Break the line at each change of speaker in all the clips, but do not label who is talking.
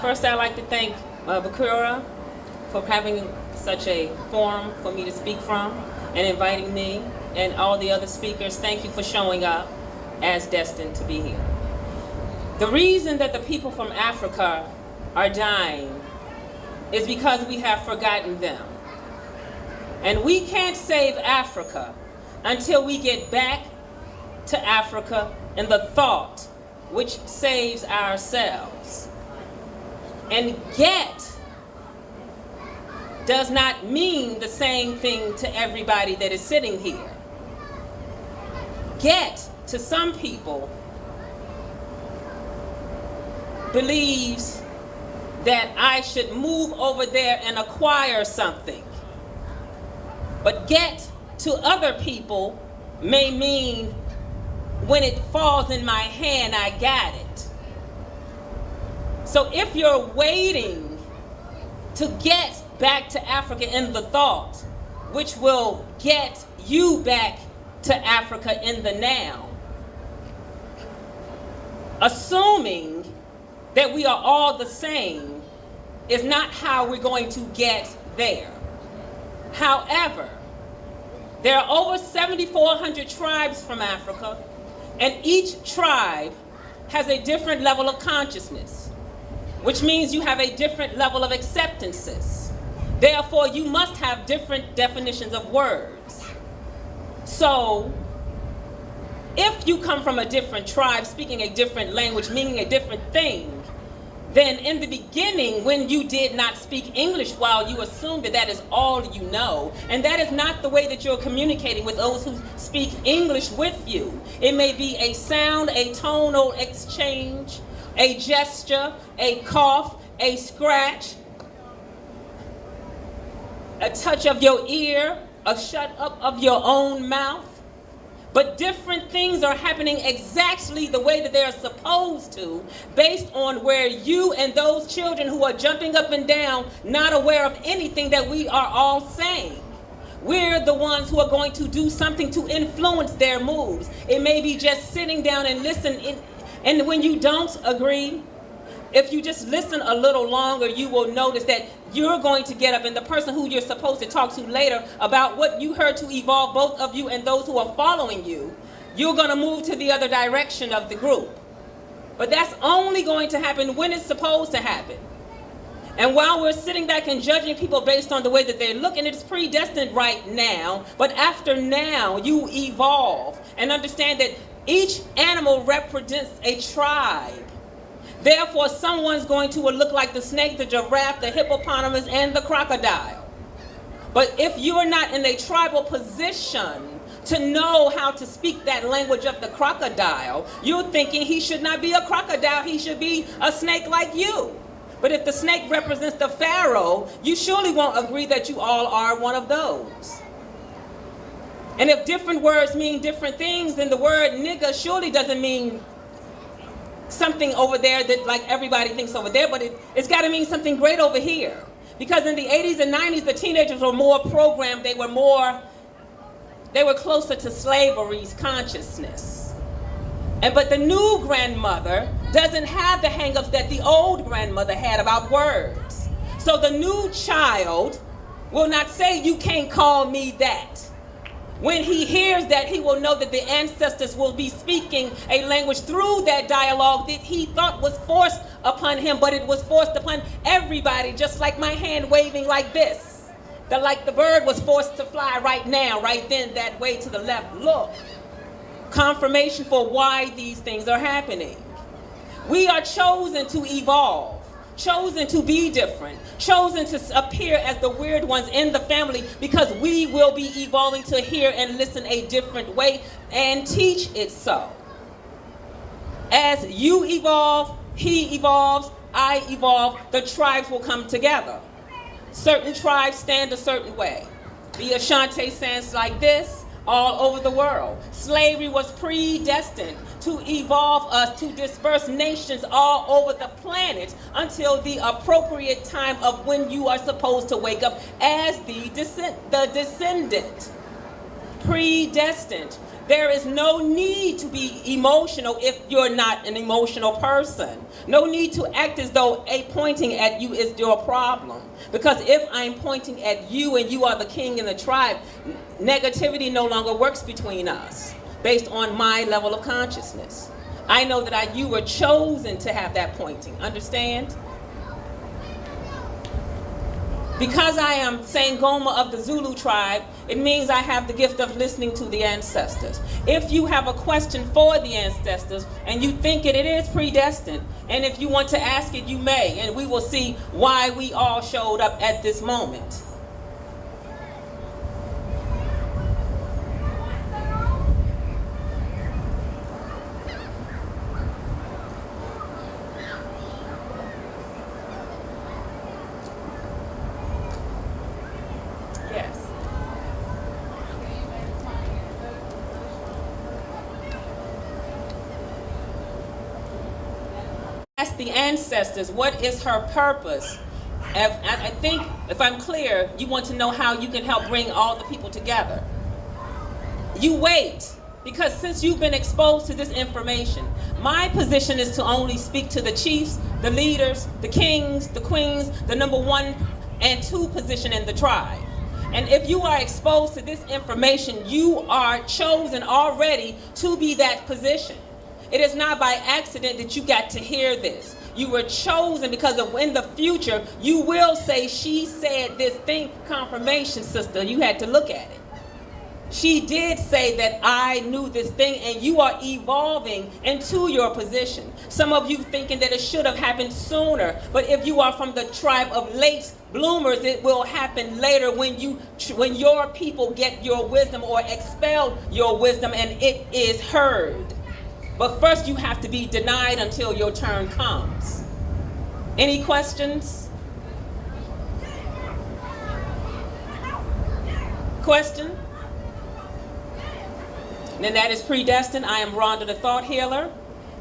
First, I'd like to thank Bakura for having such a forum for me to speak from and inviting me, and all the other speakers. Thank you for showing up as destined to be here. The reason that the people from Africa are dying is because we have forgotten them. And we can't save Africa until we get back to Africa in the thought which saves ourselves. And get does not mean the same thing to everybody that is sitting here. Get, to some people, believes that I should move over there and acquire something. But get to other people may mean when it falls in my hand, I got it. So if you're waiting to get back to Africa in the thought, which will get you back to Africa in the now, assuming that we are all the same is not how we're going to get there. However, there are over 7,400 tribes from Africa, and each tribe has a different level of consciousness, which means you have a different level of acceptances. Therefore, you must have different definitions of words. So, if you come from a different tribe, speaking a different language, meaning a different thing, then in the beginning, when you did not speak English, while you assumed that that is all you know, and that is not the way that you're communicating with those who speak English with you. It may be a sound, a tonal exchange, a gesture, a cough, a scratch, a touch of your ear, a shut up of your own mouth. But different things are happening exactly the way that they're supposed to, based on where you and those children who are jumping up and down, not aware of anything that we are all saying. We're the ones who are going to do something to influence their moves. It may be just sitting down and listening, and when you don't agree, if you just listen a little longer, you will notice that you're going to get up, and the person who you're supposed to talk to later about what you heard to evolve both of you and those who are following you, you're going to move to the other direction of the group. But that's only going to happen when it's supposed to happen. And while we're sitting back and judging people based on the way that they look, and it's predestined right now, but after now, you evolve and understand that each animal represents a tribe. Therefore, someone's going to look like the snake, the giraffe, the hippopotamus, and the crocodile. But if you're not in a tribal position to know how to speak that language of the crocodile, you're thinking he should not be a crocodile, he should be a snake like you. But if the snake represents the pharaoh, you surely won't agree that you all are one of those. And if different words mean different things, then the word nigger surely doesn't mean something over there that like everybody thinks over there, but it's got to mean something great over here. Because in the 80s and 90s, the teenagers were more programmed. They were closer to slavery's consciousness. But the new grandmother doesn't have the hangups that the old grandmother had about words. So the new child will not say, "You can't call me that." When he hears that, he will know that the ancestors will be speaking a language through that dialogue that he thought was forced upon him, but it was forced upon everybody, just like my hand waving like this. Like the bird was forced to fly right now, right then, that way to the left. Look, confirmation for why these things are happening. We are chosen to evolve. Chosen to be different, chosen to appear as the weird ones in the family, because we will be evolving to hear and listen a different way and teach it so. As you evolve, he evolves, I evolve, the tribes will come together. Certain tribes stand a certain way. The Ashanti stands like this all over the world. Slavery was predestined to evolve us, to disperse nations all over the planet until the appropriate time of when you are supposed to wake up as the descendant. Predestined. There is no need to be emotional if you're not an emotional person. No need to act as though pointing at you is your problem. Because if I'm pointing at you and you are the king in the tribe, negativity no longer works between us based on my level of consciousness. I know that you were chosen to have that pointing. Understand? Because I am Sangoma of the Zulu tribe, it means I have the gift of listening to the ancestors. If you have a question for the ancestors and you think it is predestined, and if you want to ask it, you may, and we will see why we all showed up at this moment. Yes. Ask the ancestors, what is her purpose? I think, if I'm clear, you want to know how you can help bring all the people together. You wait, because since you've been exposed to this information, my position is to only speak to the chiefs, the leaders, the kings, the queens, the number 1 and 2 position in the tribe. And if you are exposed to this information, you are chosen already to be that position. It is not by accident that you got to hear this. You were chosen because of in the future, you will say, she said this thing. Confirmation, sister, you had to look at it. She did say that I knew this thing, and you are evolving into your position. Some of you thinking that it should have happened sooner, but if you are from the tribe of late bloomers, it will happen later when your people get your wisdom or expel your wisdom and it is heard. But first you have to be denied until your turn comes. Any questions? Question? And that is predestined. I am Rhonda the Thought Healer.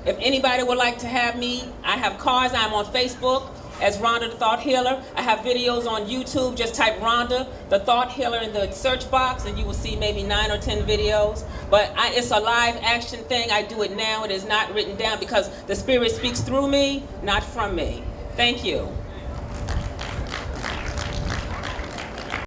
If anybody would like to have me, I have cards. I'm on Facebook as Rhonda the Thought Healer. I have videos on YouTube. Just type Rhonda the Thought Healer in the search box and you will see maybe 9 or 10 videos. But it's a live action thing. I do it now. It is not written down because the Spirit speaks through me, not from me. Thank you.